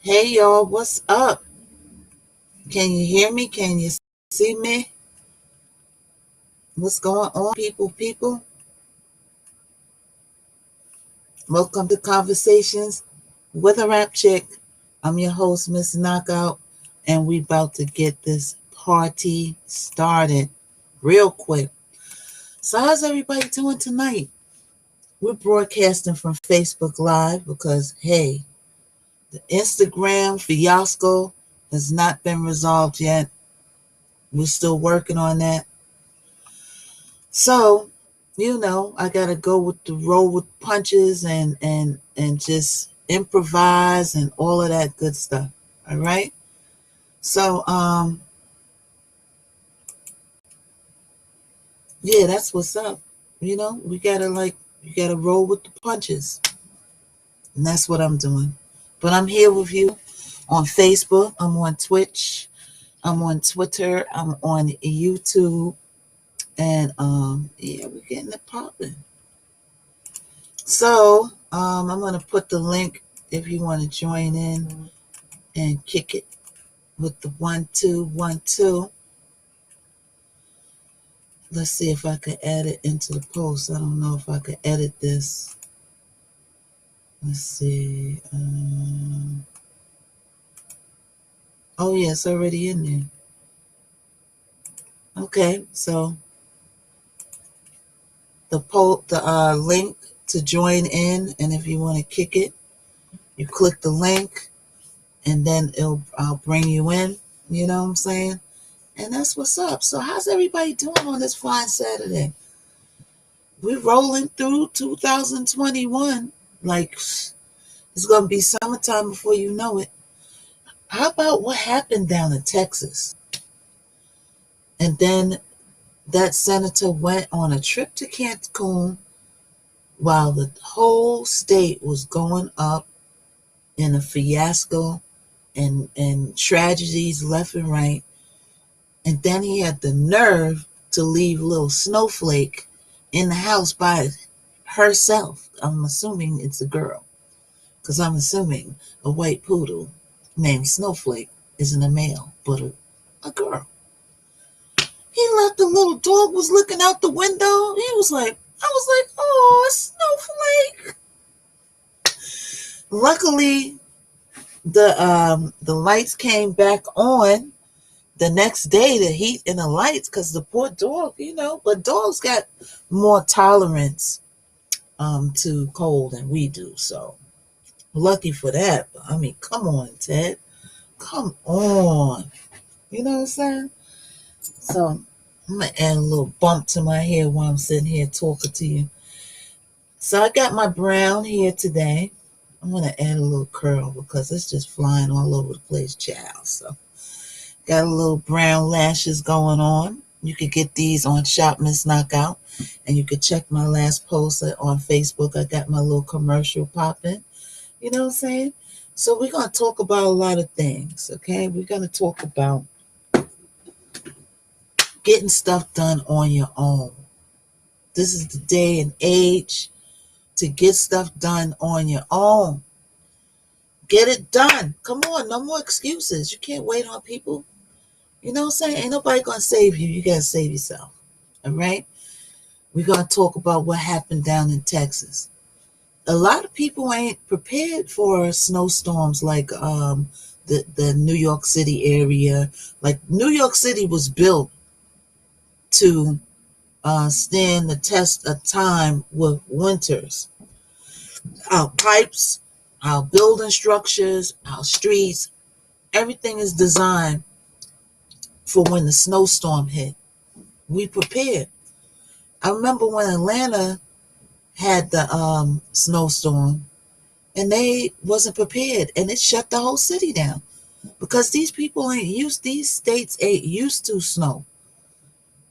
Hey y'all, what's up? Can you hear me? Can you see me? What's going on, people? Welcome to Conversations with a Rap Chick. I'm your host, Miss Knockout, and we about to get this party started real quick. So how's everybody doing tonight? We're broadcasting from Facebook Live because, hey, the Instagram fiasco has not been resolved yet. We're still working on that. So, I gotta go with the roll with punches and just improvise and all of that good stuff. All right. So, yeah, that's what's up. We gotta you gotta roll with the punches, and that's what I'm doing. But I'm here with you on Facebook. I'm on Twitch. I'm on Twitter. I'm on YouTube, and yeah, we're getting it popping. So I'm going to put the link if you want to join in and kick it with the 1-2-1-2. Let's see if I could add it into the post. I don't know if I could edit this. Let's see. Oh yeah, it's already in there. Okay, so the link to join in, and if you want to kick it, you click the link, and then I'll bring you in. You know what I'm saying? And that's what's up. So how's everybody doing on this fine Saturday? We're rolling through 2021. Like, it's going to be summertime before you know it. How about what happened down in Texas? And then that senator went on a trip to Cancun while the whole state was going up in a fiasco and tragedies left and right. And then he had the nerve to leave little Snowflake in the house by herself. I'm assuming it's a girl, because I'm assuming a white poodle named Snowflake isn't a male, but a girl. He left, the little dog was looking out the window. I was like, oh, Snowflake. Luckily, the lights came back on the next day, the heat and the lights, because the poor dog, but dogs got more tolerance to cold than we do. So lucky for that. But, I mean, come on, Ted. Come on. You know what I'm saying? So I'm going to add a little bump to my hair while I'm sitting here talking to you. So I got my brown hair today. I'm going to add a little curl because it's just flying all over the place, child. So got a little brown lashes going on. You could get these on Shop Miss Knockout, and you could check my last post on Facebook. I got my little commercial popping. You know what I'm saying? So we're going to talk about a lot of things, okay? We're going to talk about getting stuff done on your own. This is the day and age to get stuff done on your own. Get it done. Come on, no more excuses. You can't wait on people. You know what I'm saying? Ain't nobody going to save you. You got to save yourself. All right? We're going to talk about what happened down in Texas. A lot of people ain't prepared for snowstorms like the New York City area. Like, New York City was built to stand the test of time with winters. Our pipes, our building structures, our streets, everything is designed for when the snowstorm hit. We prepared. I remember when Atlanta had the snowstorm, and they wasn't prepared, and it shut the whole city down because these states ain't used to snow.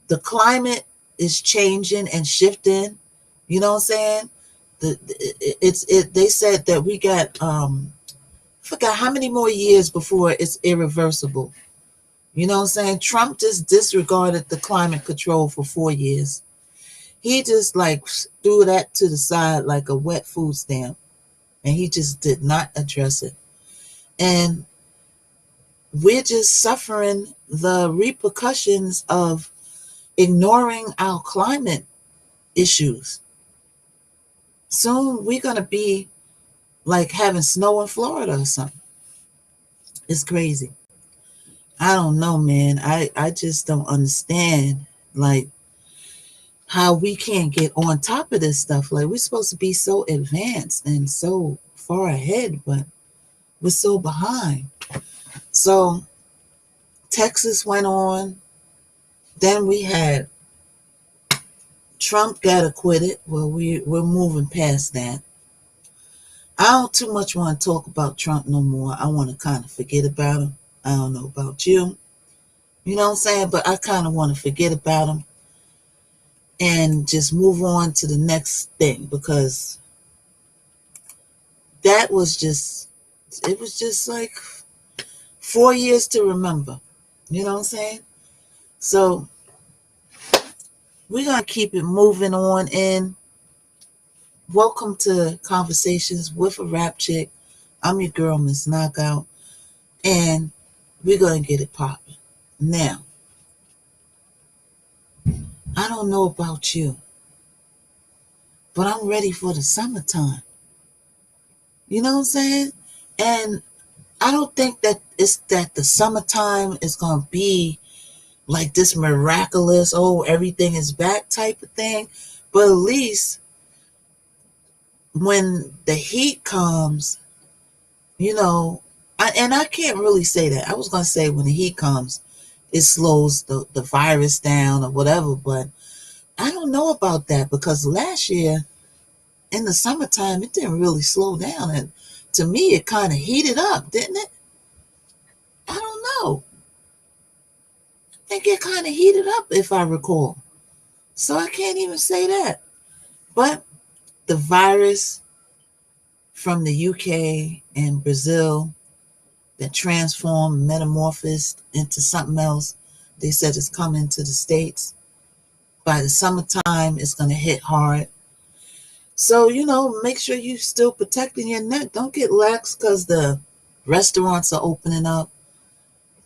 The climate is changing and shifting. You know what I'm saying? They said that we got forgot how many more years before it's irreversible. You know what I'm saying? Trump just disregarded the climate control for 4 years. He just threw that to the side like a wet food stamp, and he just did not address it. And we're just suffering the repercussions of ignoring our climate issues. Soon we're going to be like having snow in Florida or something. It's crazy. I don't know, man. I just don't understand, like, how we can't get on top of this stuff. Like, we're supposed to be so advanced and so far ahead, but we're so behind. So Texas went on. Then we had Trump got acquitted. Well, we're moving past that. I don't too much want to talk about Trump no more. I want to kind of forget about him. I don't know about you. You know what I'm saying? But I kind of want to forget about him and just move on to the next thing, because that was just, it was just like 4 years to remember. You know what I'm saying? So we're going to keep it moving on in. Welcome to Conversations with a Rap Chick. I'm your girl, Miss Knockout, and we're going to get it popping. Now, I don't know about you, but I'm ready for the summertime. You know what I'm saying? And I don't think that it's that the summertime is going to be like this miraculous, oh, everything is back type of thing. But at least when the heat comes, you know, and I can't really say that. I was going to say when the heat comes, it slows the virus down or whatever. But I don't know about that, because last year in the summertime, it didn't really slow down. And to me, it kind of heated up, didn't it? I don't know. I think it kind of heated up, if I recall. So I can't even say that. But the virus from the UK and Brazil that transformed, metamorphosed into something else, they said it's coming to the States. By the summertime, it's going to hit hard. So, you know, make sure you're still protecting your neck. Don't get lax because the restaurants are opening up.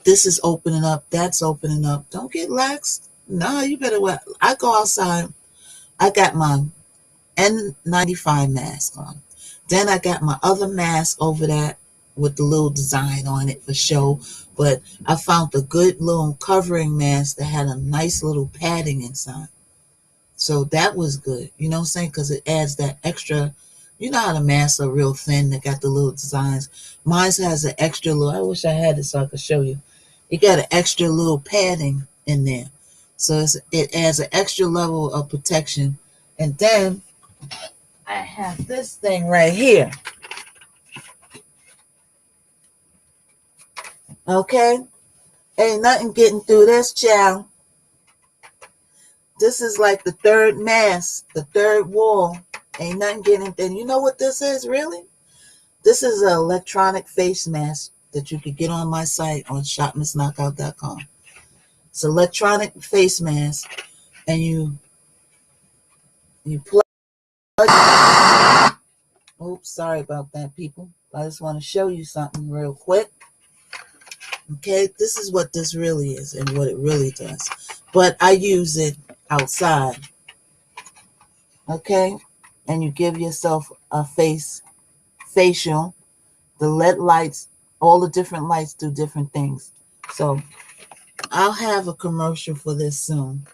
This is opening up. That's opening up. Don't get lax. No, you better wear. I go outside. I got my N95 mask on. Then I got my other mask over that with the little design on it for show. But I found a good little covering mask that had a nice little padding inside. So that was good. You know what I'm saying? Because it adds that extra. You know how the masks are real thin. They got the little designs. Mine has an extra little. I wish I had it so I could show you. It got an extra little padding in there. So it adds an extra level of protection. And then I have this thing right here. Okay? Ain't nothing getting through this, child. This is like the third mask, the third wall. Ain't nothing getting in. You know what this is, really? This is an electronic face mask that you could get on my site on shopmissknockout.com. It's an electronic face mask, and you plug. Oops, sorry about that, people. I just want to show you something real quick. Okay, this is what this really is and what it really does. But I use it outside. Okay, and you give yourself a facial. The LED lights, all the different lights do different things. So I'll have a commercial for this soon.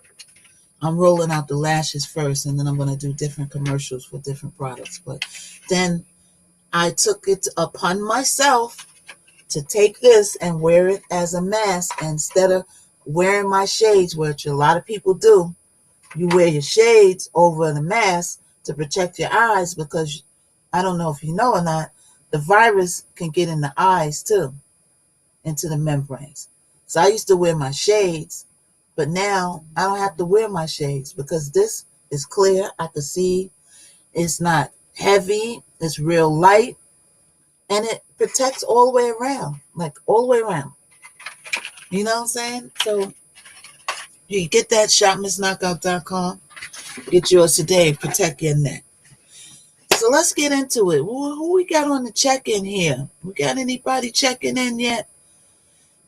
I'm rolling out the lashes first, and then I'm going to do different commercials for different products. But then I took it upon myself to take this and wear it as a mask instead of wearing my shades, which a lot of people do. You wear your shades over the mask to protect your eyes, because I don't know if you know or not, the virus can get in the eyes too, into the membranes. So I used to wear my shades, but now I don't have to wear my shades because this is clear. I can see. It's not heavy. It's real light. And it protects all the way around, like all the way around. You know what I'm saying? So you get that, shopmissknockout.com. Get yours today. Protect your neck. So let's get into it. Who we got on the check-in here? We got anybody checking in yet?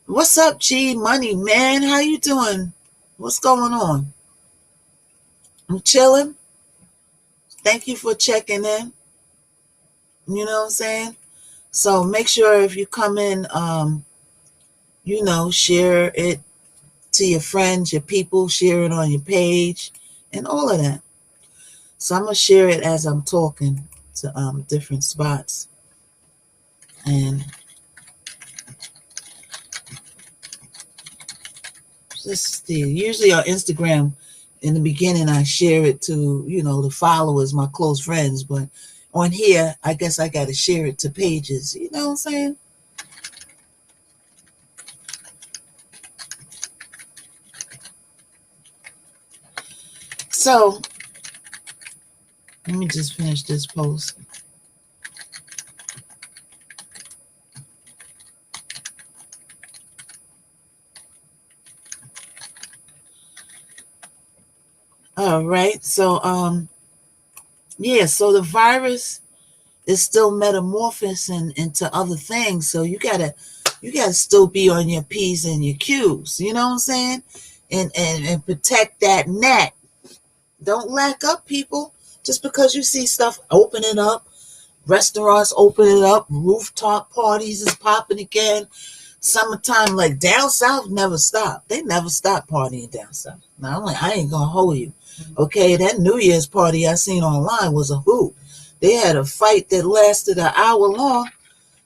What's up, G Money Man? How you doing? What's going on? I'm chilling. Thank you for checking in. You know what I'm saying? So make sure if you come in, share it to your friends, your people, share it on your page, and all of that. So I'm gonna share it as I'm talking to different spots, and just see. Usually on Instagram, in the beginning, I share it to the followers, my close friends, but on here, I guess I got to share it to pages. You know what I'm saying? So let me just finish this post. All right. So so the virus is still metamorphosing into other things. So you gotta still be on your P's and your Q's. You know what I'm saying? And protect that net. Don't lack up, people. Just because you see stuff opening up, restaurants opening up, rooftop parties is popping again. Summertime, like down south, never stop. They never stop partying down south. Now, I ain't gonna hold you. Okay, that New Year's party I seen online was a hoot. They had a fight that lasted an hour long,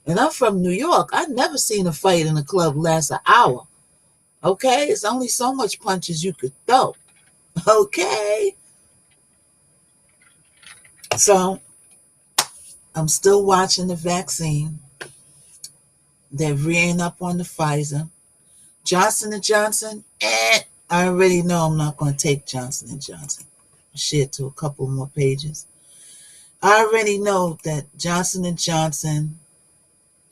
and I'm from New York. I never seen a fight in a club last an hour. Okay, it's only so much punches you could throw. Okay, so I'm still watching the vaccine. They're rearing up on the Pfizer. Johnson & Johnson, I already know I'm not going to take Johnson & Johnson. I'll share it to a couple more pages. I already know that Johnson & Johnson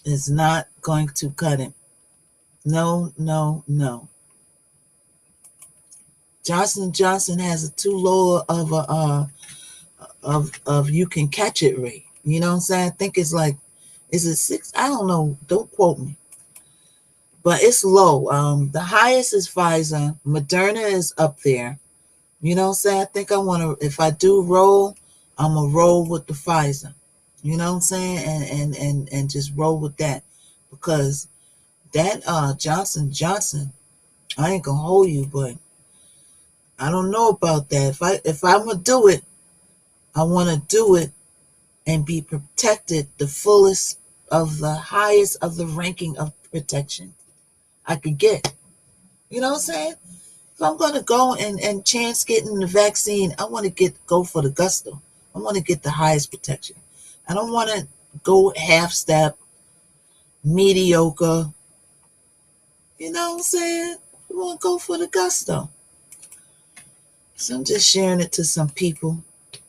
is not going to cut it. No, no, no. Johnson & Johnson has a too low of a of you can catch it rate. You know what I'm saying? I think it's like, is it 6? I don't know. Don't quote me. But it's low. The highest is Pfizer. Moderna is up there. You know what I'm saying? I think I want to, if I do roll, I'm going to roll with the Pfizer. You know what I'm saying? And just roll with that. Because that Johnson, I ain't going to hold you, but I don't know about that. If I'm going to do it, I want to do it and be protected the fullest of the highest of the ranking of protection I could get. You know what I'm saying? If I'm going to go and chance getting the vaccine, I want to go for the gusto. I want to get the highest protection. I don't want to go half step, mediocre. You know what I'm saying? I want to go for the gusto. So I'm just sharing it to some people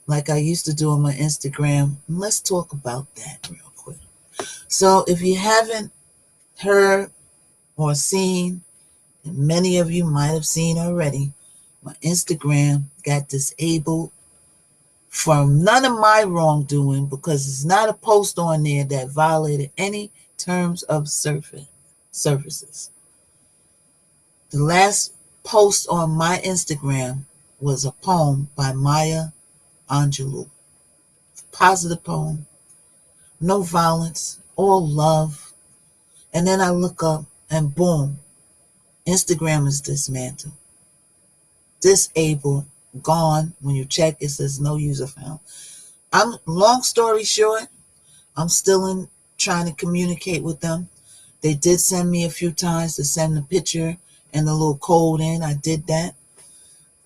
like I used to do on my Instagram. And let's talk about that real quick. So if you haven't heard or seen, and many of you might have seen already, my Instagram got disabled from none of my wrongdoing because it's not a post on there that violated any terms of services. The last post on my Instagram was a poem by Maya Angelou. Positive poem, no violence, all love. And then I look up and boom, Instagram is dismantled, disabled, gone. When you check, it says no user found. Long story short, I'm still trying to communicate with them. They did send me a few times to send the picture and the little code in. I did that.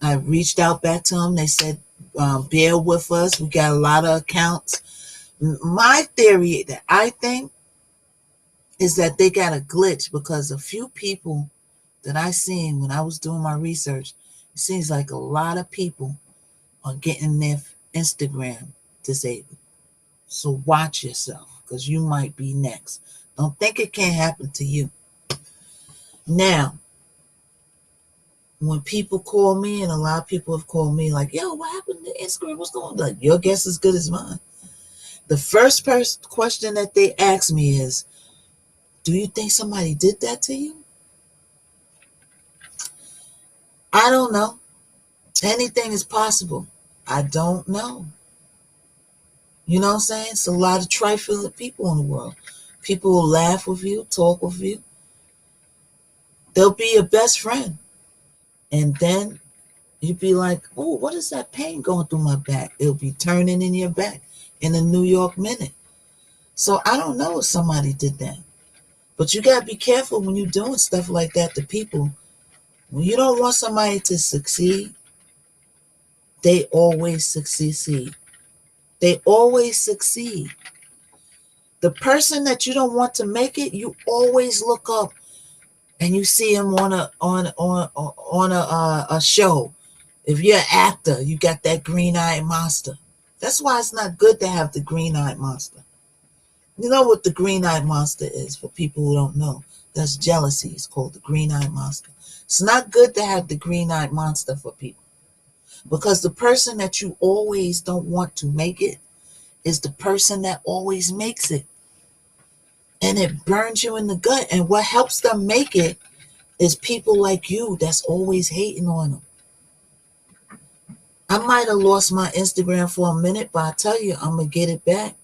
I reached out back to them. They said, bear with us. We got a lot of accounts. My theory that I think is that they got a glitch because a few people that I seen when I was doing my research, it seems like a lot of people are getting their Instagram disabled. So watch yourself because you might be next. Don't think it can't happen to you. Now, when people call me, and a lot of people have called me like, yo, what happened to Instagram? What's going on? Like, your guess is as good as mine. The first question that they ask me is, do you think somebody did that to you? I don't know. Anything is possible. I don't know. You know what I'm saying? It's a lot of trifling people in the world. People will laugh with you, talk with you. They'll be your best friend. And then you'd be like, oh, what is that pain going through my back? It'll be turning in your back in a New York minute. So I don't know if somebody did that. But you got to be careful when you're doing stuff like that to people. When you don't want somebody to succeed, they always succeed. They always succeed. The person that you don't want to make it, you always look up and you see him on a show. If you're an actor, you got that green-eyed monster. That's why it's not good to have the green-eyed monster. You know what the green-eyed monster is, for people who don't know. That's jealousy. It's called the green-eyed monster. It's not good to have the green-eyed monster for people. Because the person that you always don't want to make it is the person that always makes it. And it burns you in the gut. And what helps them make it is people like you that's always hating on them. I might have lost my Instagram for a minute, but I tell you, I'm going to get it back.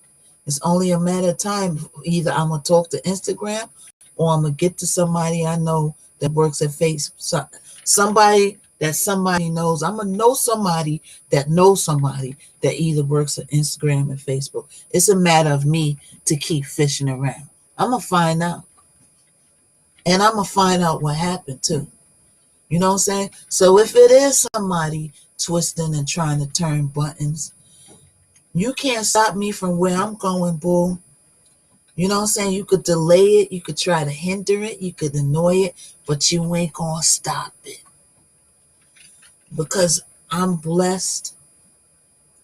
It's only a matter of time. Either I'm going to talk to Instagram or I'm going to get to somebody I know that works at Facebook. Somebody that somebody knows. I'm going to know somebody that knows somebody that either works at Instagram and Facebook. It's a matter of me to keep fishing around. I'm going to find out. And I'm going to find out what happened too. You know what I'm saying? So if it is somebody twisting and trying to turn buttons, you can't stop me from where I'm going, boo. You know what I'm saying? You could delay it. You could try to hinder it. You could annoy it. But you ain't going to stop it. Because I'm blessed.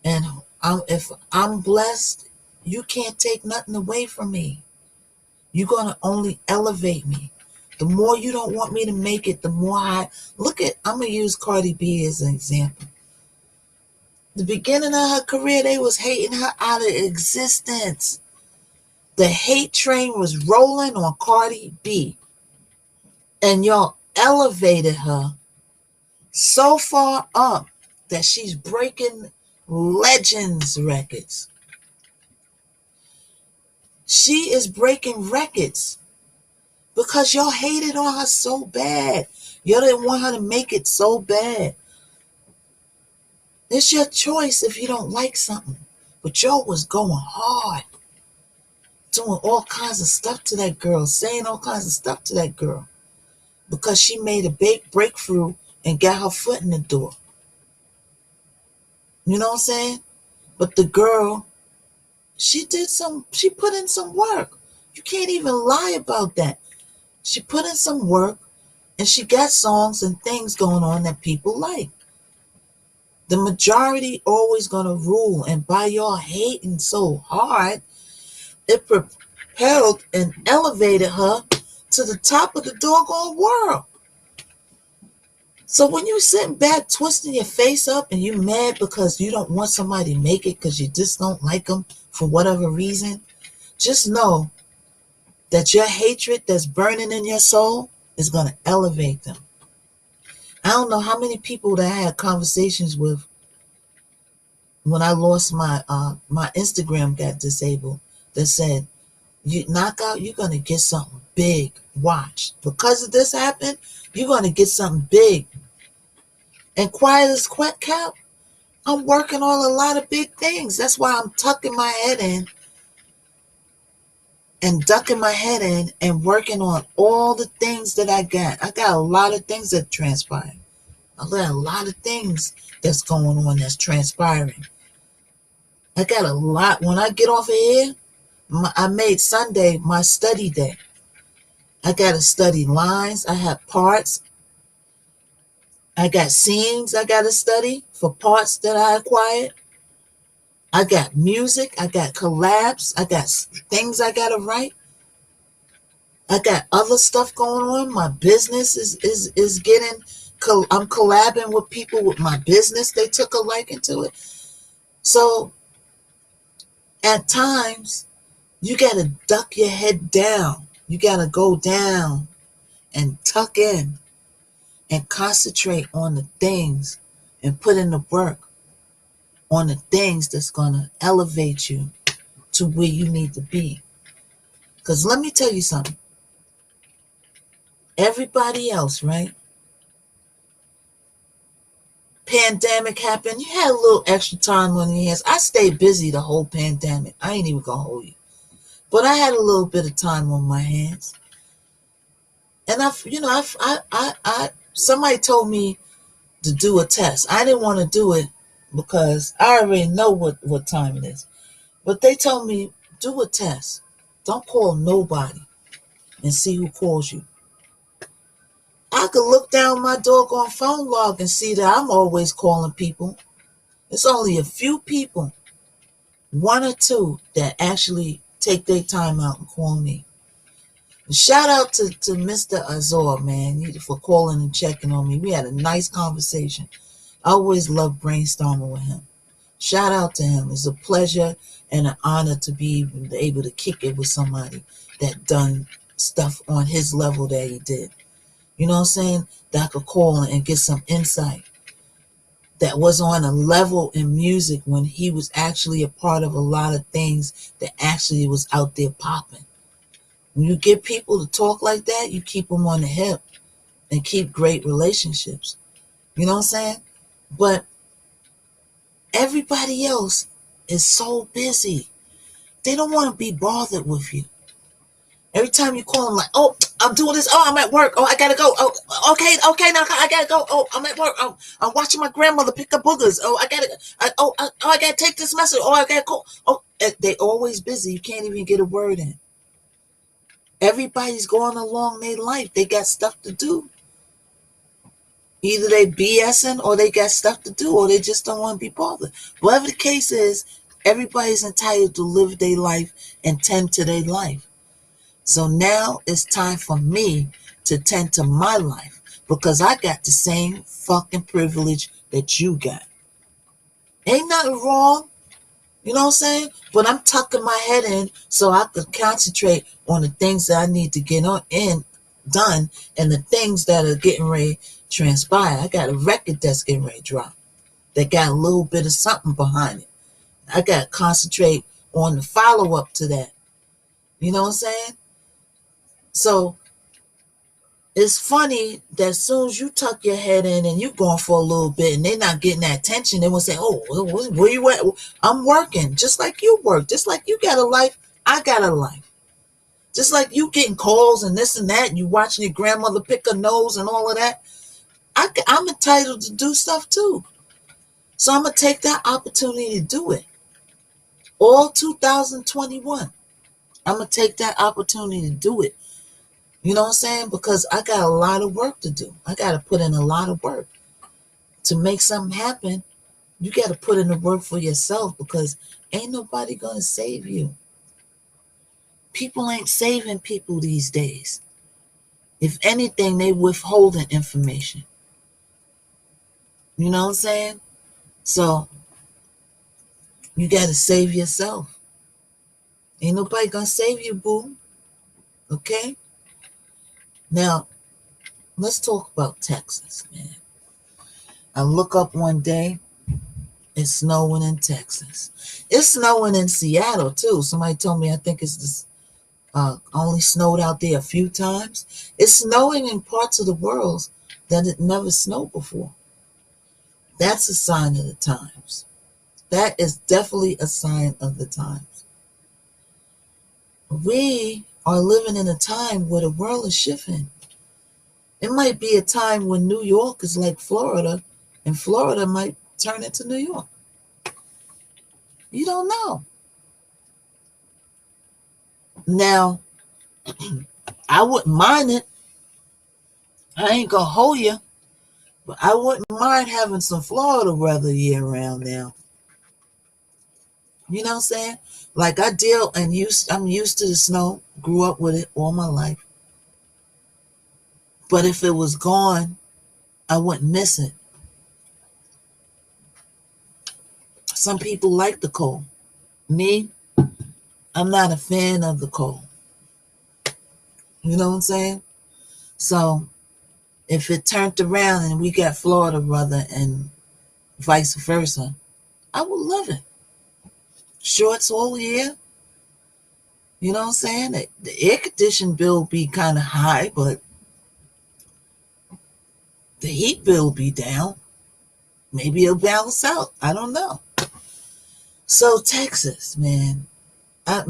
And if I'm blessed, you can't take nothing away from me. You're going to only elevate me. The more you don't want me to make it, the more I'm going to use Cardi B as an example. The beginning of her career, they was hating her out of existence. The hate train was rolling on Cardi B. And y'all elevated her so far up that she's breaking legends records. She is breaking records because y'all hated on her so bad. Y'all didn't want her to make it so bad. It's your choice if you don't like something. But y'all was going hard. Doing all kinds of stuff to that girl. Saying all kinds of stuff to that girl. Because she made a big breakthrough and got her foot in the door. You know what I'm saying? But the girl, she put in some work. You can't even lie about that. She put in some work and she got songs and things going on that people like. The majority always gonna rule, and by y'all hating so hard, it propelled and elevated her to the top of the doggone world. So when you sitting back twisting your face up and you mad because you don't want somebody to make it because you just don't like them for whatever reason, just know that your hatred that's burning in your soul is going to elevate them. I don't know how many people that I had conversations with when I lost my Instagram got disabled that said, you knock out, you're going to get something big. Watch. Because of this happened, you're going to get something big. And quiet as kept, I'm working on a lot of big things. That's why I'm tucking my head in and ducking my head in and working on all the things that I got. I got a lot of things that transpire. I got a lot of things that's going on that's transpiring. I got a lot. When I get off of here, I made Sunday my study day. I got to study lines. I have parts. I got scenes I got to study for parts that I acquired. I got music. I got collabs. I got things I got to write. I got other stuff going on. My business is getting, I'm collabing with people with my business. They took a liking to it. So At times, you got to duck your head down. You got to go down and tuck in and concentrate on the things and put in the work on the things that's going to elevate you to where you need to be. Because let me tell you something. Everybody else, right? Pandemic happened. You had a little extra time on your hands. I stayed busy the whole pandemic. I ain't even going to hold you. But I had a little bit of time on my hands. And somebody told me to do a test. I didn't want to do it because I already know what time it is. But they told me, do a test. Don't call nobody and see who calls you. I could look down my doggone phone log and see that I'm always calling people. It's only a few people, one or two, that actually take their time out and call me. And shout out to Mr. Azor, man, for calling and checking on me. We had a nice conversation. I always love brainstorming with him. Shout out to him. It's a pleasure and an honor to be able to kick it with somebody that done stuff on his level that he did. You know what I'm saying? That I could call and get some insight. That was on a level in music when he was actually a part of a lot of things that actually was out there popping. When you get people to talk like that, you keep them on the hip and keep great relationships. You know what I'm saying? But everybody else is so busy. They don't want to be bothered with you. Every time you call them, like, oh, I'm doing this. Oh, I'm at work. Oh, I gotta go. Oh, okay, now I gotta go. Oh, I'm at work. I'm watching my grandmother pick up boogers. Oh, I gotta take this message. Oh, I gotta call. Oh, they always busy. You can't even get a word in. Everybody's going along their life. They got stuff to do. Either they BSing or they got stuff to do or they just don't want to be bothered. Whatever the case is, everybody's entitled to live their life and tend to their life. So now it's time for me to tend to my life because I got the same fucking privilege that you got. Ain't nothing wrong. You know what I'm saying? But I'm tucking my head in so I could concentrate on the things that I need to get done and the things that are getting ready to transpire. I got a record that's getting ready to drop that got a little bit of something behind it. I got to concentrate on the follow-up to that. You know what I'm saying? So it's funny that as soon as you tuck your head in and you going for a little bit and they're not getting that attention, they will say, oh, where you at? I'm working just like you work. Just like you got a life, I got a life. Just like you getting calls and this and that, and you watching your grandmother pick her nose and all of that. I'm entitled to do stuff too. So I'm going to take that opportunity to do it. All 2021. I'm going to take that opportunity to do it. You know what I'm saying? Because I got a lot of work to do. I got to put in a lot of work. To make something happen, you got to put in the work for yourself because ain't nobody going to save you. People ain't saving people these days. If anything, they withholding information. You know what I'm saying? So you got to save yourself. Ain't nobody going to save you, boo. Okay? Now, let's talk about Texas, man. I look up one day, it's snowing in Texas. It's snowing in Seattle, too. Somebody told me I think it's this, only snowed out there a few times. It's snowing in parts of the world that it never snowed before. That's a sign of the times. That is definitely a sign of the times. We are living in a time where the world is shifting. It might be a time when New York is like Florida, and Florida might turn into New York. You don't know. Now, I wouldn't mind it. I ain't gonna hold you, but I wouldn't mind having some Florida weather year round now. You know what I'm saying? Like I'm used to the snow, grew up with it all my life. But if it was gone, I wouldn't miss it. Some people like the cold. Me, I'm not a fan of the cold. You know what I'm saying? So if it turned around and we got Florida weather and vice versa, I would love it. Shorts all year. You know what I'm saying? The air conditioning bill be kind of high, but the heat bill be down. Maybe it'll balance out. I don't know. So Texas, man, I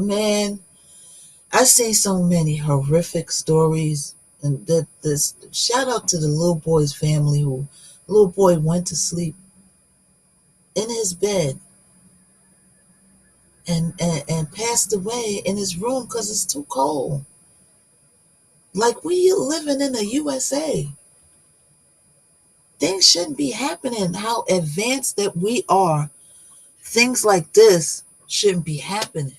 see so many horrific stories, and that this shout out to the little boy's family who little boy went to sleep in his bed and passed away in his room because it's too cold. Like we living in the USA. Things shouldn't be happening. How advanced that we are, things like this shouldn't be happening.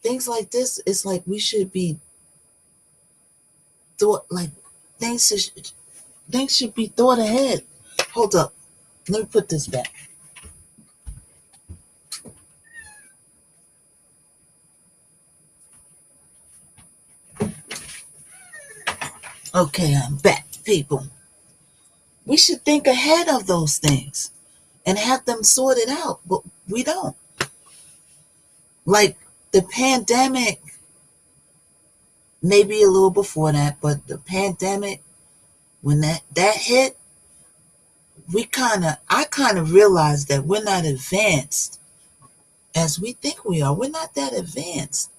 Things like this, it's like we should be thought like things should things should be thought ahead. Hold up. Let me put this back. Okay, I'm back, people. We should think ahead of those things and have them sorted out, but we don't. Like the pandemic, maybe a little before that, but the pandemic, when that hit, I kind of realized that we're not advanced as we think we are. We're not that advanced.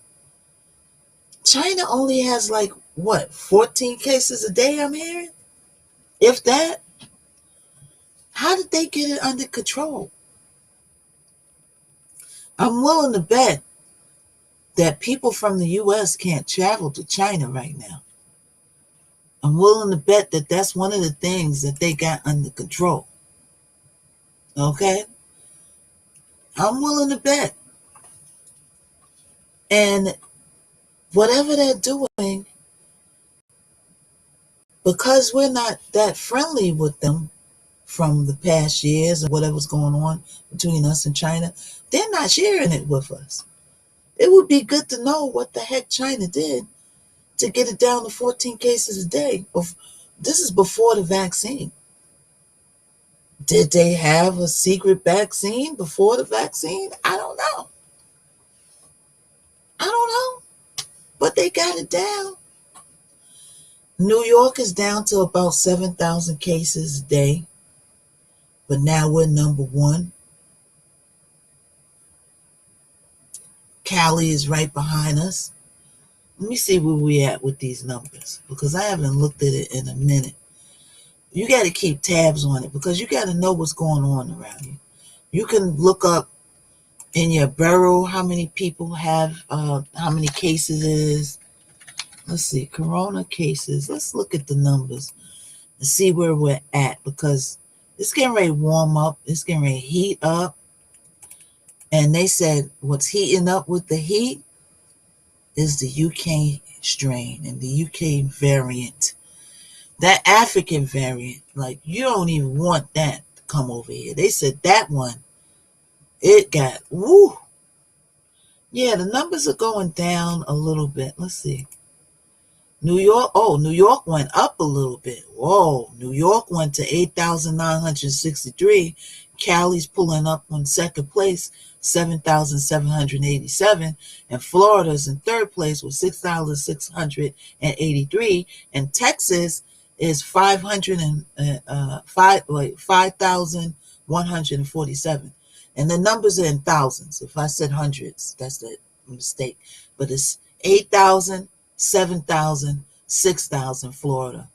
China only has like what, 14 cases a day, I'm hearing? If that, how did they get it under control? I'm willing to bet that people from the US can't travel to China right now. I'm willing to bet that that's one of the things that they got under control. Okay? I'm willing to bet. And whatever they're doing, because we're not that friendly with them from the past years and whatever's going on between us and China, they're not sharing it with us. It would be good to know what the heck China did to get it down to 14 cases a day. This is before the vaccine. Did they have a secret vaccine before the vaccine? I don't know. I don't know. But they got it down. New York is down to about 7,000 cases a day. But now we're number one. Cali is right behind us. Let me see where we at with these numbers, because I haven't looked at it in a minute. You got to keep tabs on it because you got to know what's going on around you. You can look up in your borough how many people have, how many cases it is. Let's see, corona cases. Let's look at the numbers and see where we're at, because it's getting ready to warm up. It's getting ready to heat up. And they said what's heating up with the heat is the UK strain and the UK variant. That African variant, like you don't even want that to come over here. They said that one, it got, woo. Yeah, the numbers are going down a little bit. Let's see. New York went up a little bit. Whoa, New York went to 8,963. Cali's pulling up on second place, 7,787. And Florida's in third place with 6,683. And Texas is 5,147. And the numbers are in thousands. If I said hundreds, that's a mistake. But it's 8,000. 7,000, 6,000 Florida.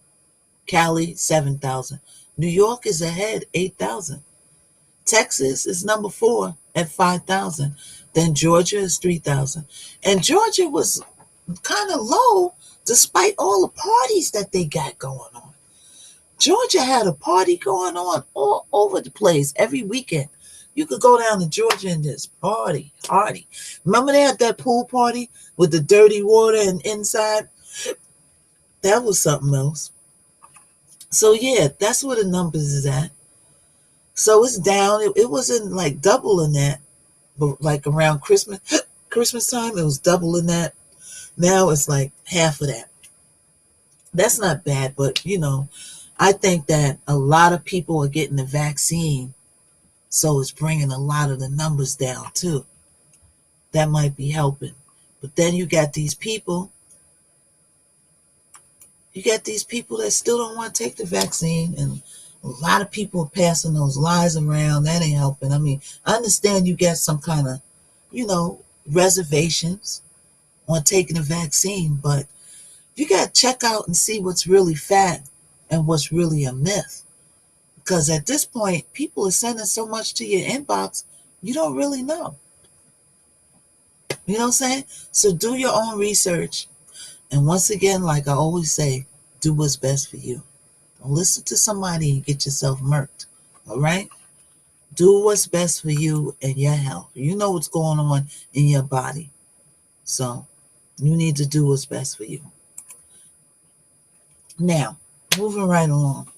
Cali, 7,000. New York is ahead, 8,000. Texas is number 4 at 5,000. Then Georgia is 3,000. And Georgia was kind of low despite all the parties that they got going on. Georgia had a party going on all over the place every weekend. You could go down to Georgia and just party. Remember they had that pool party with the dirty water and inside? That was something else. So yeah, that's where the numbers is at. So it's down. It wasn't like doubling that, but like around Christmas. Christmas time, it was doubling that. Now it's like half of that. That's not bad, but I think that a lot of people are getting the vaccine, so it's bringing a lot of the numbers down too. That might be helping. But then you got these people that still don't want to take the vaccine, and a lot of people are passing those lies around. That ain't helping. I mean, I understand you got some kind of, reservations on taking the vaccine, but you got to check out and see what's really fact and what's really a myth. Because at this point, people are sending so much to your inbox, you don't really know. You know what I'm saying? So do your own research. And once again, like I always say, do what's best for you. Don't listen to somebody and get yourself murked. All right? Do what's best for you and your health. You know what's going on in your body. So you need to do what's best for you. Now, moving right along.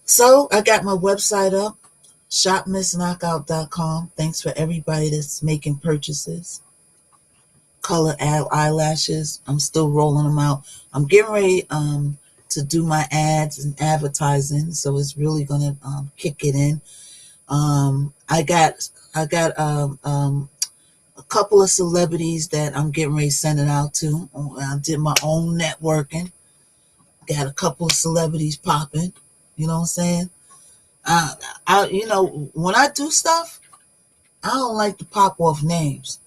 So I got my website up, shopmissknockout.com. Thanks for everybody that's making purchases. Color eyelashes, I'm still rolling them out. I'm getting ready to do my ads and advertising, so it's really gonna kick it in. I got a couple of celebrities that I'm getting ready to send it out to. I did my own networking. Got a couple of celebrities popping. You know what I'm saying? When I do stuff, I don't like to pop off names.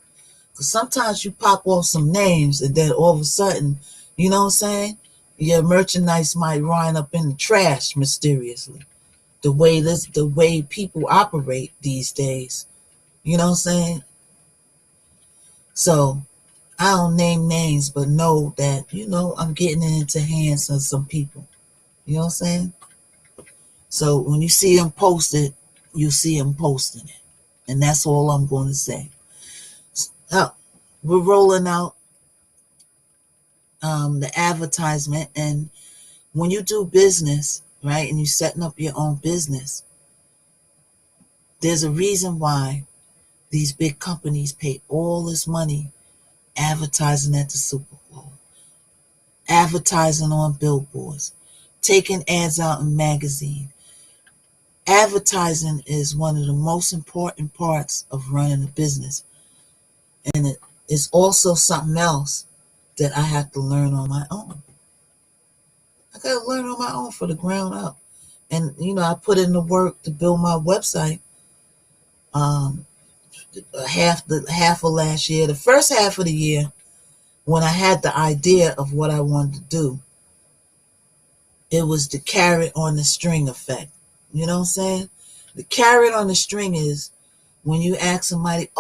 Because sometimes you pop off some names and then all of a sudden, you know what I'm saying? Your merchandise might wind up in the trash mysteriously. The way people operate these days. You know what I'm saying? So I don't name names, but know that, I'm getting it into hands of some people. You know what I'm saying? So when you see them post it, you see them posting it. And that's all I'm going to say. So, we're rolling out the advertisement. And when you do business, right, and you're setting up your own business, there's a reason why these big companies pay all this money advertising at the Super Bowl, advertising on billboards, taking ads out in magazines. Advertising is one of the most important parts of running a business. And it is also something else that I have to learn on my own. I got to learn on my own for the ground up. And, I put in the work to build my website half of last year. The first half of the year, when I had the idea of what I wanted to do, it was the carrot on the string effect. You know what I'm saying? The carrot on the string is when you ask somebody,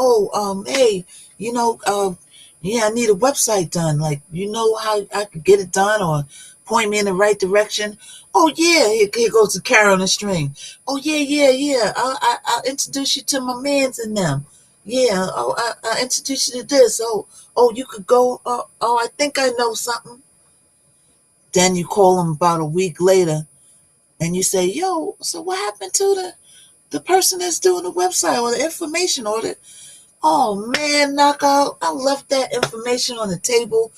hey, yeah, I need a website done. Like, how I could get it done, or point me in the right direction. Oh yeah, here goes the carrot on the string. Oh yeah. I'll introduce you to my mans and them. Yeah. Oh, I'll introduce you to this. Oh, you could go. I think I know something. Then you call them about a week later, and you say, yo, so what happened to the person that's doing the website or the information or the, oh man, knockout, I left that information on the table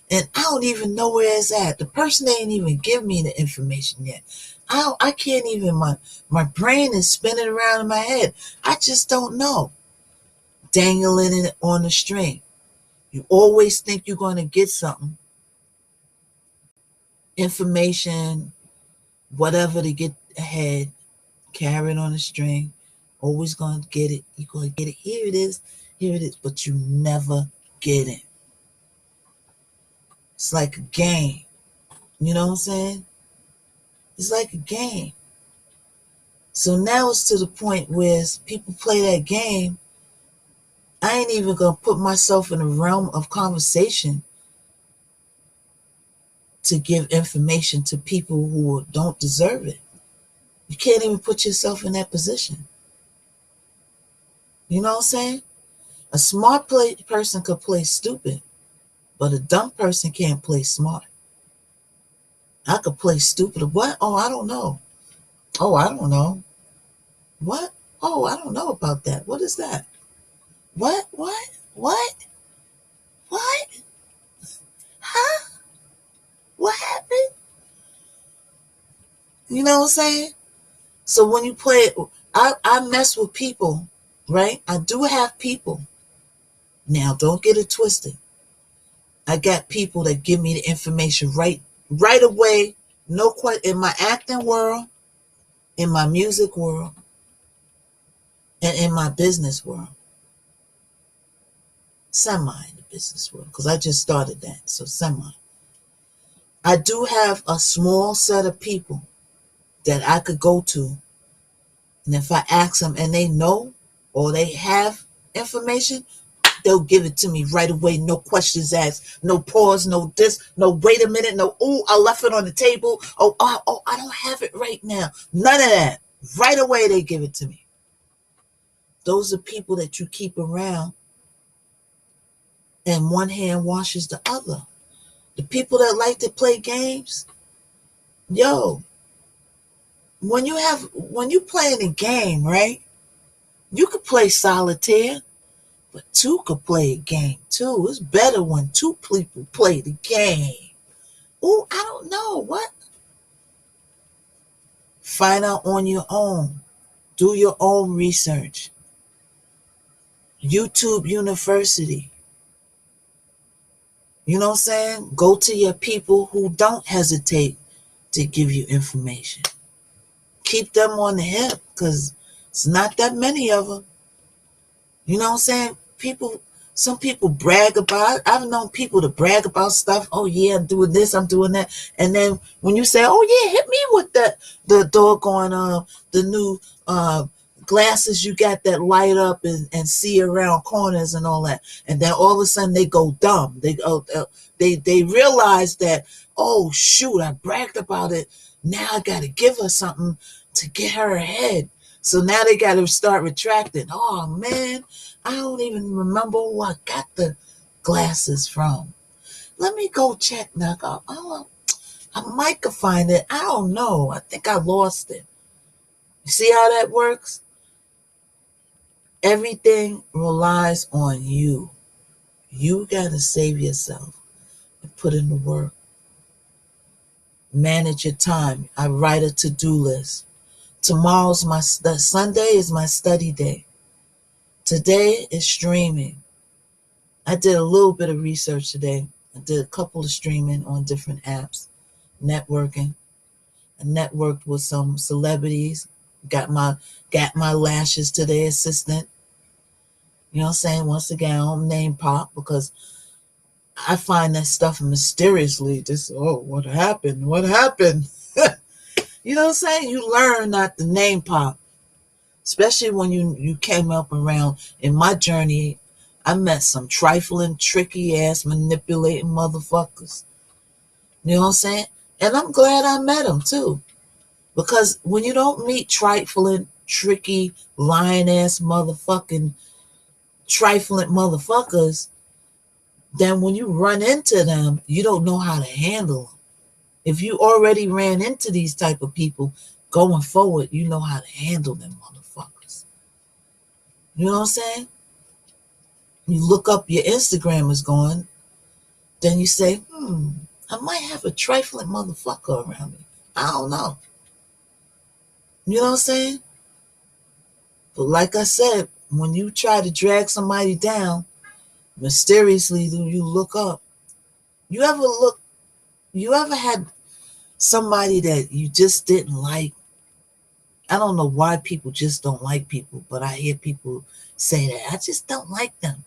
and I don't even know where it's at. The person ain't even give me the information yet. I can't even, my brain is spinning around in my head. I just don't know. Dangling it on the string. You always think you're going to get something. Information, whatever to get ahead. Carrot on a string, always going to get it. You're going to get it. Here it is, but you never get it. It's like a game. You know what I'm saying? It's like a game. So now it's to the point where people play that game. I ain't even going to put myself in the realm of conversation to give information to people who don't deserve it. You can't even put yourself in that position. You know what I'm saying? A smart person could play stupid, but a dumb person can't play smart. I could play stupid. What? Oh, I don't know. Oh, I don't know. What? Oh, I don't know about that. What is that? What? What? What? What? Huh? What happened? You know what I'm saying? So when you play it, I mess with people, right? I do have people. Now, don't get it twisted. I got people that give me the information right away. No question. In my acting world, in my music world, and in my business world. Semi in the business world, because I just started that. So semi. I do have a small set of people that I could go to, and if I ask them and they know or they have information, they'll give it to me right away. No questions asked. No pause. No this. No wait a minute. No, oh, I left it on the table. Oh, I don't have it right now. None of that. Right away, they give it to me. Those are people that you keep around, and one hand washes the other. The people that like to play games, yo, when you playing a game, right? You could play solitaire, but two could play a game too. It's better when two people play the game. Oh, I don't know. What? Find out on your own. Do your own research. YouTube University. You know what I'm saying? Go to your people who don't hesitate to give you information. Keep them on the hip, because it's not that many of them. You know what I'm saying? Some people brag about it. I've known people to brag about stuff. Oh yeah, I'm doing this, I'm doing that. And then when you say, oh yeah, hit me with the doggone the new glasses you got that light up and see around corners and all that. And then all of a sudden they go dumb. They realize that, oh shoot, I bragged about it. Now I gotta give her something to get her ahead. So now they got to start retracting. Oh man, I don't even remember who I got the glasses from. Let me go check now. Oh, I might could find it. I don't know. I think I lost it. You see how that works? Everything relies on you. You got to save yourself and put in the work. Manage your time. I write a to-do list. Tomorrow's Sunday is my study day. Today is streaming. I did a little bit of research today. I did a couple of streaming on different apps, networking. I networked with some celebrities. Got my lashes to their assistant. You know what I'm saying? Once again, I don't name pop because I find that stuff mysteriously. Just, oh, what happened? What happened? You know what I'm saying? You learn not to name pop. Especially when you came up around. In my journey, I met some trifling, tricky ass, manipulating motherfuckers. You know what I'm saying? And I'm glad I met them too. Because when you don't meet trifling, tricky, lying ass motherfucking trifling motherfuckers, then when you run into them, you don't know how to handle them. If you already ran into these type of people, going forward, you know how to handle them motherfuckers. You know what I'm saying? You look up your Instagram is going, then you say, I might have a trifling motherfucker around me. I don't know. You know what I'm saying? But like I said, when you try to drag somebody down, mysteriously you look up. You ever had somebody that you just didn't like? I don't know why people just don't like people, but I hear people say that. I just don't like them.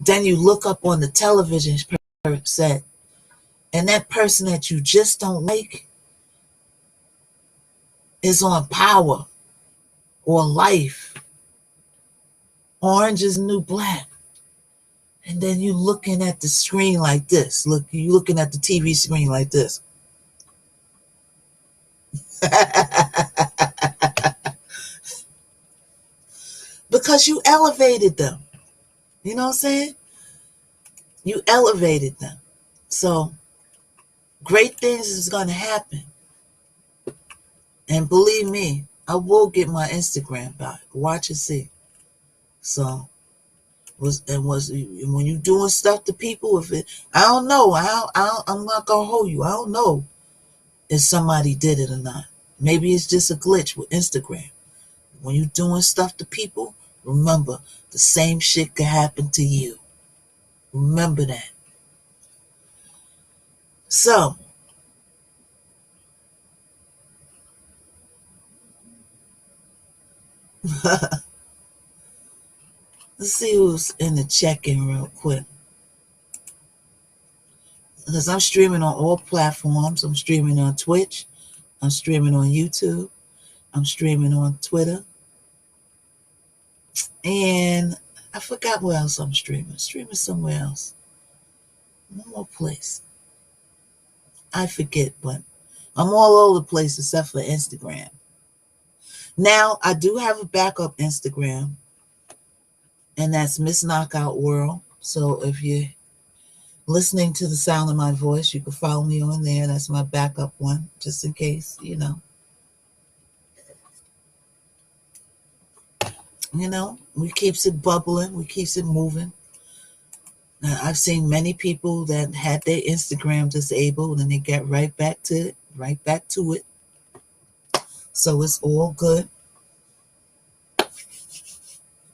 Then you look up on the television set, and that person that you just don't like is on Power or Life. Orange is the New Black. And then you looking at the screen like this. You looking at the TV screen like this. Because you elevated them. You know what I'm saying? You elevated them. So great things is going to happen. And believe me, I will get my Instagram back. Watch and see. So Was when you doing stuff to people, if it, I don't know, I'm not gonna hold you. I don't know if somebody did it or not. Maybe it's just a glitch with Instagram. When you doing stuff to people, remember the same shit could happen to you. Remember that. So let's see who's in the check-in real quick. Because I'm streaming on all platforms. I'm streaming on Twitch. I'm streaming on YouTube. I'm streaming on Twitter. And I forgot where else I'm streaming. Streaming somewhere else. One more place. I forget, but I'm all over the place except for Instagram. Now, I do have a backup Instagram, and that's Miss Knockout World. So if you're listening to the sound of my voice, you can follow me on there. That's my backup one, just in case, we keeps it bubbling, we keeps it moving. Now, I've seen many people that had their Instagram disabled and they get right back to it. So it's all good.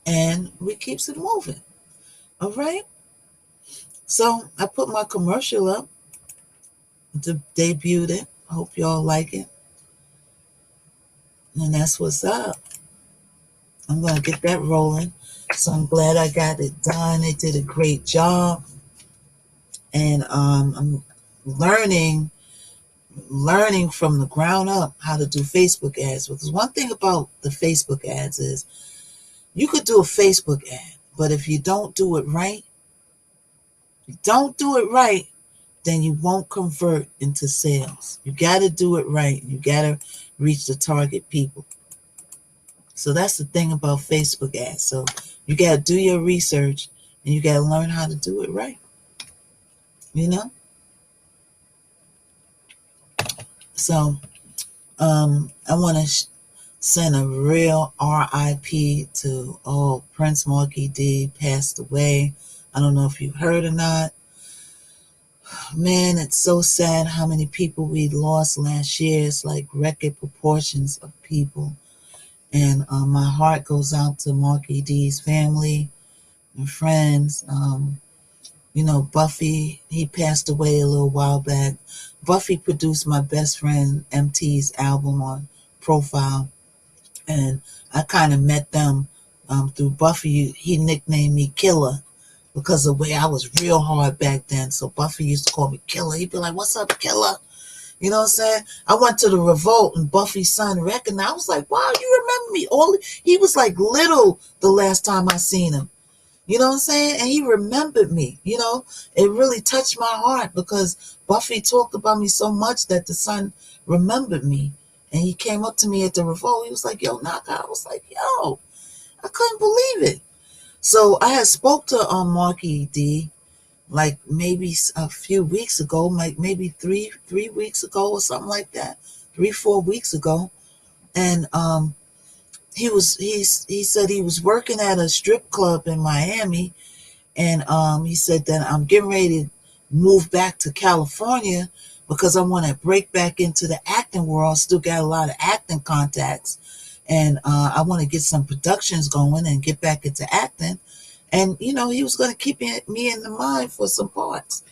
And we keeps it moving. All right. So I put my commercial up to debut it. I hope y'all like it. And that's what's up. I'm going to get that rolling. So I'm glad I got it done. They did a great job. And I'm learning from the ground up how to do Facebook ads. Because one thing about the Facebook ads is you could do a Facebook ad, but if you don't do it right, then you won't convert into sales. You got to do it right. You got to reach the target people. So that's the thing about Facebook ads. So you got to do your research and you got to learn how to do it right. So I want to send a real RIP to Prince Marky D passed away. I don't know if you heard or not. Man, it's so sad how many people we lost last year. It's like record proportions of people. And my heart goes out to Marky D's family and friends. Buffy, he passed away a little while back. Buffy produced my best friend MT's album on Profile. And I kind of met them through Buffy. He nicknamed me Killer because of the way I was real hard back then. So Buffy used to call me Killer. He'd be like, "What's up, Killer?" You know what I'm saying? I went to the Revolt and Buffy's son recognized. I was like, "Wow, you remember me?" He was like little the last time I seen him. You know what I'm saying? And he remembered me. It really touched my heart because Buffy talked about me so much that the son remembered me. And he came up to me at the Revolt. He was like, "Yo, Knockout." I was like, "Yo," I couldn't believe it. So I had spoke to Marky D like maybe a few weeks ago, like maybe three weeks ago or something like that, 4 weeks ago. And he said he was working at a strip club in Miami, and he said that I'm getting ready to move back to California because I want to break back into the acting world. Still got a lot of acting contacts, and I want to get some productions going and get back into acting. And he was going to keep me in the mind for some parts.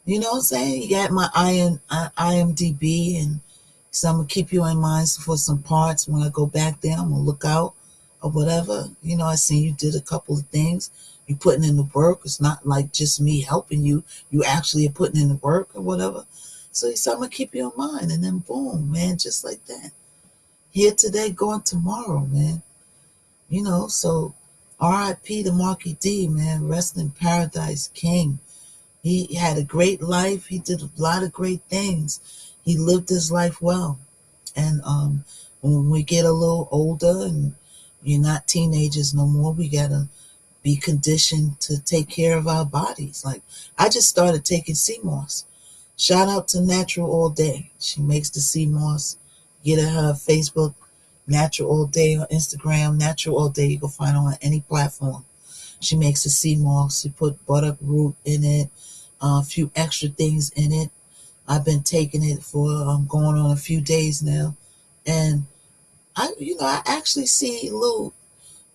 You know what I'm saying? He got my IMDb, and so I'm gonna keep you in mind for some parts when I go back there. I'm gonna look out or whatever. I seen you did a couple of things. You putting in the work. It's not like just me helping you. You actually are putting in the work or whatever. So he said, "I'm gonna keep you in mind." And then boom, man, just like that. Here today, going tomorrow, man. So R.I.P. to Marky D, man. Rest in paradise, King. He had a great life. He did a lot of great things. He lived his life well. And when we get a little older and you're not teenagers no more, we got to be conditioned to take care of our bodies. Like, I just started taking sea moss. Shout out to Natural All Day. She makes the sea moss. Get at her Facebook, Natural All Day, on Instagram, Natural All Day. You can find her on any platform. She makes a sea moss. She put buttock root in it, a few extra things in it. I've been taking it for going on a few days now, and I actually see a little.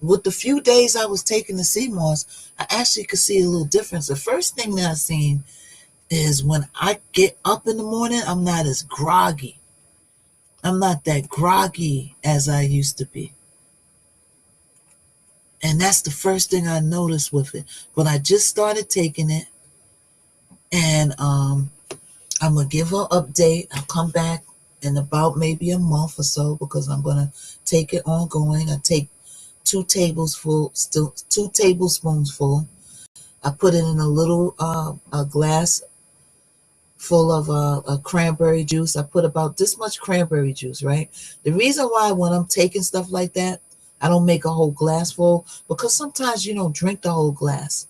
With the few days I was taking the sea moss, I actually could see a little difference. The first thing that I seen is when I get up in the morning, I'm not as groggy. I'm not that groggy as I used to be. And that's the first thing I noticed with it. But I just started taking it, and I'm gonna give her an update. I'll come back in about maybe a month or so because I'm gonna take it ongoing. I take 2 tablespoons full. I put it in a little a glass full of a cranberry juice. I put about this much cranberry juice, right? The reason why when I'm taking stuff like that, I don't make a whole glass full because sometimes you don't drink the whole glass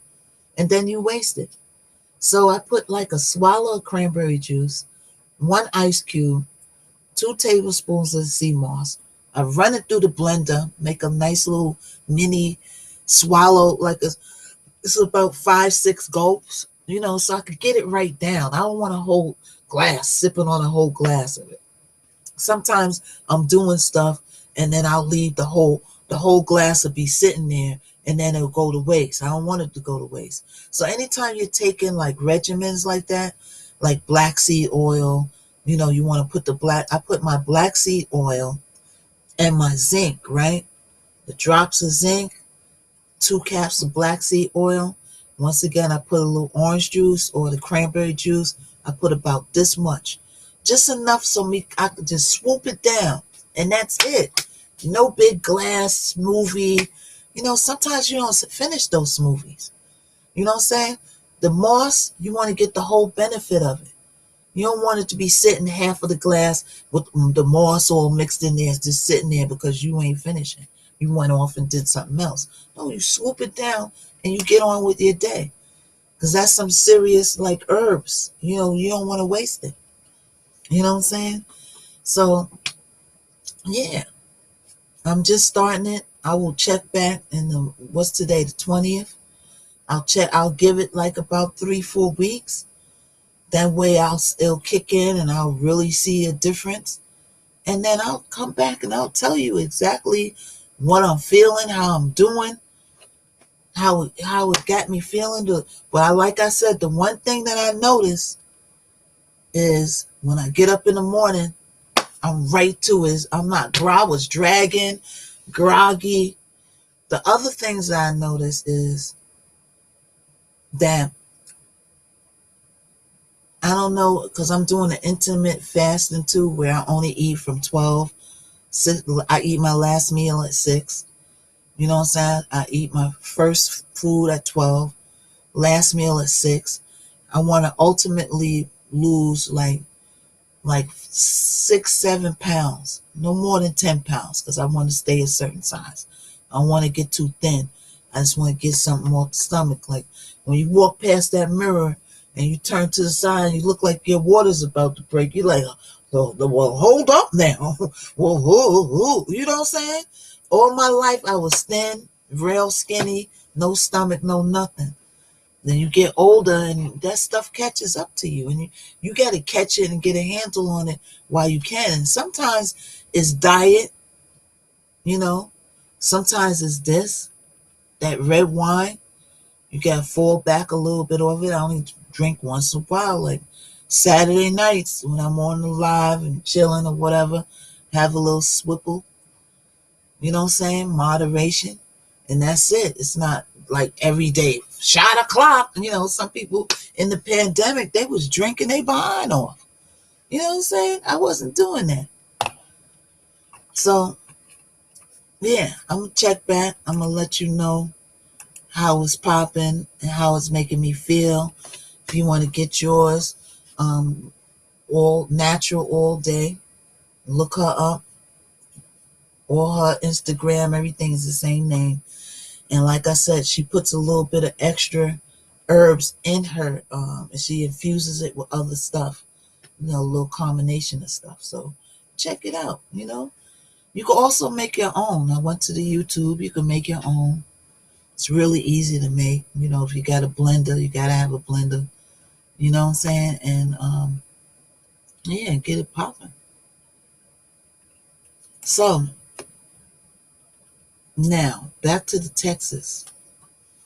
and then you waste it. So I put like a swallow of cranberry juice, 1 ice cube, 2 tablespoons of sea moss. I run it through the blender, make a nice little mini swallow, it's about 5, 6 gulps, so I could get it right down. I don't want a whole glass, sipping on a whole glass of it. Sometimes I'm doing stuff and then I'll leave the whole glass will be sitting there and then it'll go to waste. I don't want it to go to waste. So anytime you're taking like regimens like that, like black seed oil, you want to I put my black seed oil and my zinc, right? The drops of zinc, 2 caps of black seed oil. Once again, I put a little orange juice or the cranberry juice. I put about this much. Just enough so I could just swoop it down. And that's it. No big glass smoothie. Sometimes you don't finish those smoothies. You know what I'm saying? The moss, you want to get the whole benefit of it. You don't want it to be sitting half of the glass with the moss all mixed in there, just sitting there because you ain't finishing. You went off and did something else. No, you swoop it down and you get on with your day. Because that's some serious like herbs. You don't want to waste it. You know what I'm saying? So, yeah. I'm just starting it. I will check back what's today, the 20th? I'll give it like about 3, 4 weeks. That way it'll kick in and I'll really see a difference. And then I'll come back and I'll tell you exactly what I'm feeling, how I'm doing, how it got me feeling. But like I said, the one thing that I notice is when I get up in the morning, I'm right to it. I was dragging, groggy. The other things that I notice is that I don't know, because I'm doing an intermittent fasting too, where I only eat from 12. I eat my last meal at 6. You know what I'm saying? I eat my first food at 12, last meal at 6. I want to ultimately lose like 6, 7 pounds, no more than 10 pounds, because I want to stay a certain size. I don't want to get too thin. I just want to get something off the stomach. Like when you walk past that mirror and you turn to the side and you look like your water's about to break, you're like, well, hold up now. Well, you know what I'm saying? All my life I was thin, real skinny, no stomach, no nothing. Then you get older and that stuff catches up to you, and you got to catch it and get a handle on it while you can. And sometimes it's diet, sometimes it's that red wine. You got to fall back a little bit of it. I only drink once in a while, like Saturday nights when I'm on the live and chilling or whatever, have a little swipple, you know what I'm saying? Moderation. And that's it. It's not like every day, shot o'clock. Some people in the pandemic, they was drinking their behind off. You know what I'm saying? I wasn't doing that. So, yeah, I'm going to check back. I'm going to let you know how it's popping and how it's making me feel. If you want to get yours, all natural all day, look her up. All her Instagram, everything is the same name. And like I said, she puts a little bit of extra herbs in her, and she infuses it with other stuff, a little combination of stuff. So check it out. You can also make your own. I went to the YouTube. You can make your own. It's really easy to make. If you got a blender, you got to have a blender. You know what I'm saying? And yeah, get it popping. So now back to the Texas.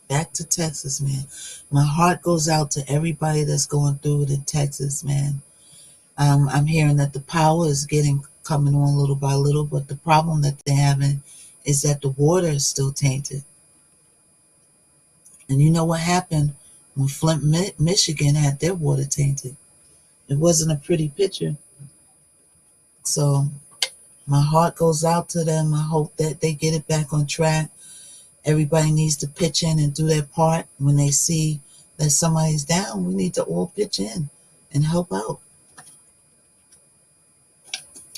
Back to Texas, man. My heart goes out to everybody that's going through it in Texas, man. I'm hearing that the power is coming on little by little, but the problem that they're having is that the water is still tainted. And you know what happened when Flint, Michigan had their water tainted? It wasn't a pretty picture. So my heart goes out to them. I hope that they get it back on track. Everybody needs to pitch in and do their part. When they see that somebody's down, we need to all pitch in and help out.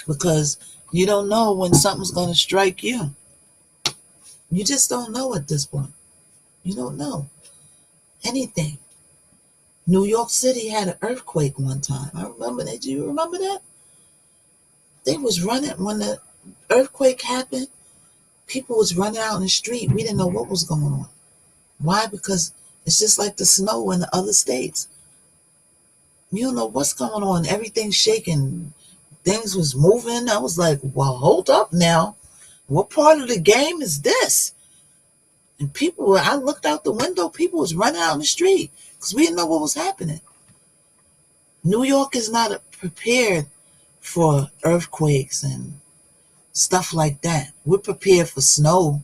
Because you don't know when something's going to strike you. You just don't know at this point. You don't know anything. New York City had an earthquake one time. I remember that. Do you remember that? They was running when the earthquake happened. People was running out in the street. We didn't know what was going on. Why? Because it's just like the snow in the other states. You don't know what's going on. Everything's shaking. Things was moving. I was like, well, hold up now. What part of the game is this? And I looked out the window, people was running out in the street because we didn't know what was happening. New York is not prepared for earthquakes and stuff like that. We're prepared for snow,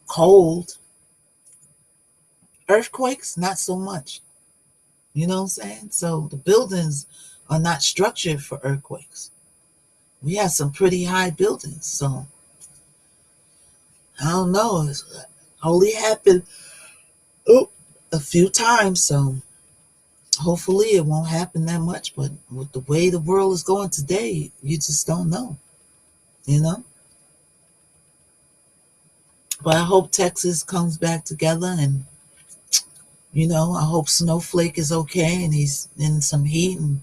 cold. Earthquakes, not so much. You know what I'm saying? So the buildings are not structured for earthquakes. We have some pretty high buildings, so I don't know. It's only happened a few times, so hopefully it won't happen that much. But with the way the world is going today, you just don't know, you know? But I hope Texas comes back together and, I hope Snowflake is okay and he's in some heat and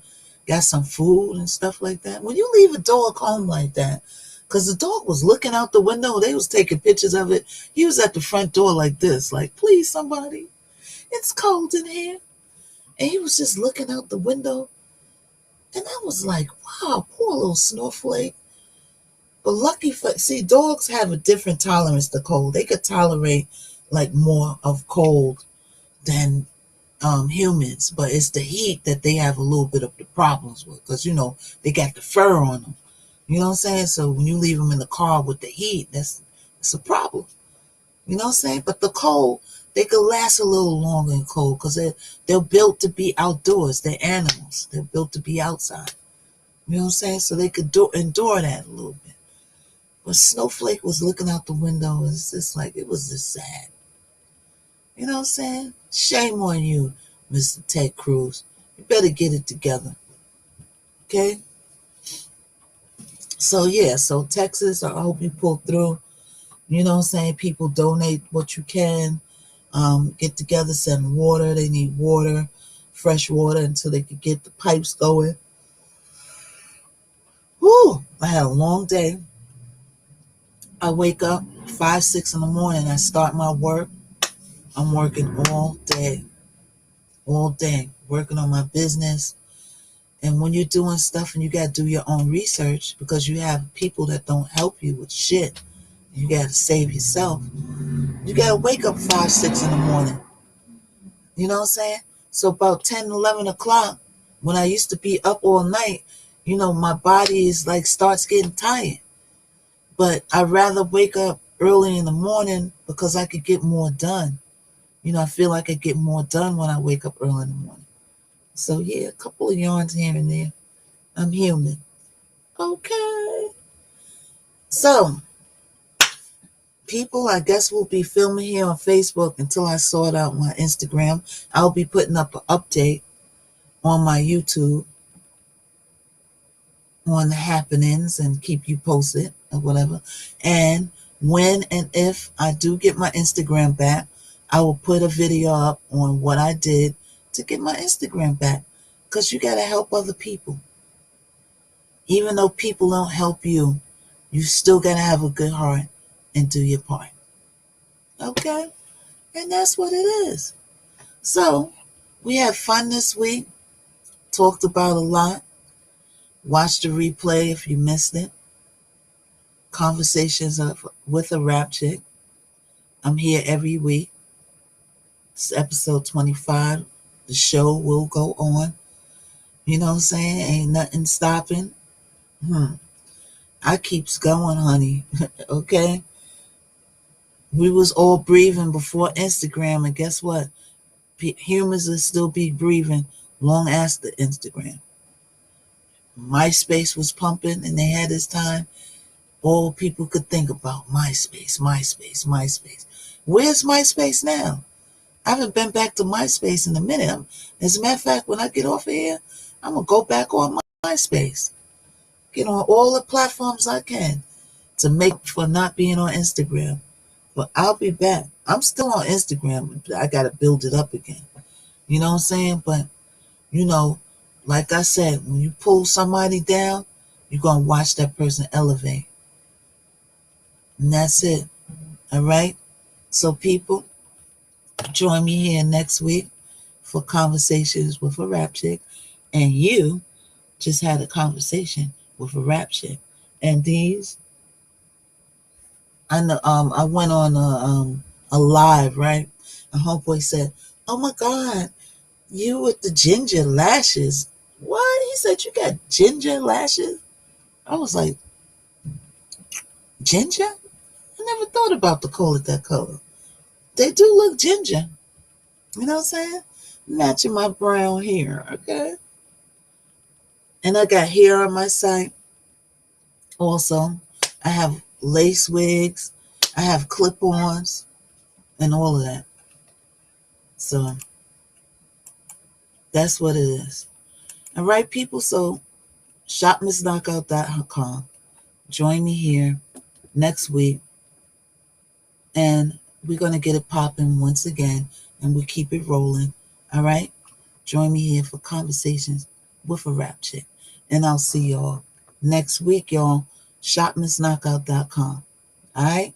got some food and stuff like that. When you leave a dog home like that, because the dog was looking out the window, they was taking pictures of it. He was at the front door like this, like, please, somebody, it's cold in here. And he was just looking out the window. And I was like, wow, poor little Snowflake. But see, dogs have a different tolerance to cold. They could tolerate like more of cold than humans. But it's the heat that they have a little bit of the problems with. Because, they got the fur on them. You know what I'm saying? So when you leave them in the car with the heat, it's a problem. You know what I'm saying? But the cold, they could last a little longer in cold because they're built to be outdoors. They're animals. They're built to be outside. You know what I'm saying? So they could endure that a little bit. But Snowflake was looking out the window. It's just like, it was just sad. You know what I'm saying? Shame on you, Mr. Ted Cruz. You better get it together. Okay? So Texas, I hope you pull through. You know what I'm saying? People donate what you can. Get together, send water. They need water, fresh water, until they could get the pipes going. Whew, I had a long day. I wake up 5, 6 in the morning. I start my work. I'm working all day, working on my business. And when you're doing stuff and you got to do your own research because you have people that don't help you with shit, you got to save yourself. You got to wake up 5, 6 in the morning. You know what I'm saying? So about 10, 11 o'clock, when I used to be up all night, my body is like starts getting tired. But I'd rather wake up early in the morning because I could get more done. I feel like I get more done when I wake up early in the morning. So yeah, a couple of yarns here and there. I'm human. Okay. So, people, I guess we'll be filming here on Facebook until I sort out my Instagram. I'll be putting up an update on my YouTube on the happenings and keep you posted or whatever. And when and if I do get my Instagram back, I will put a video up on what I did to get my Instagram back. Because you got to help other people. Even though people don't help you, you still got to have a good heart and do your part. Okay? And that's what it is. So we had fun this week. Talked about a lot. Watch the replay if you missed it. Conversations with a rap chick. I'm here every week. It's episode 25. The show will go on. You know what I'm saying? Ain't nothing stopping. I keeps going, honey. Okay? We was all breathing before Instagram, and guess what? Humans will still be breathing long after Instagram. MySpace was pumping, and they had this time. All people could think about MySpace. Where's MySpace now? I haven't been back to MySpace in a minute. As a matter of fact, when I get off of here, I'm going to go back on MySpace. Get on all the platforms I can to make for not being on Instagram. But I'll be back. I'm still on Instagram. I got to build it up again. You know what I'm saying? But, like I said, when you pull somebody down, you're going to watch that person elevate. And that's it. All right? So, people, join me here next week for Conversations with a Rap Chick. And you just had a conversation with a rap chick. And these, I know, I went on a live, right? And homeboy said, "Oh my God, you with the ginger lashes." What? He said, "You got ginger lashes?" I was like, ginger? I never thought about to call it that color. They do look ginger. You know what I'm saying? Matching my brown hair, okay? And I got hair on my side. Also, I have lace wigs. I have clip-ons and all of that. So that's what it is. All right, people. So shopmissknockout.com. Join me here next week. And we're going to get it popping once again. And we keep it rolling. All right? Join me here for Conversations with a Rap Chick. And I'll see y'all next week, y'all. shopmissknockout.com. All right?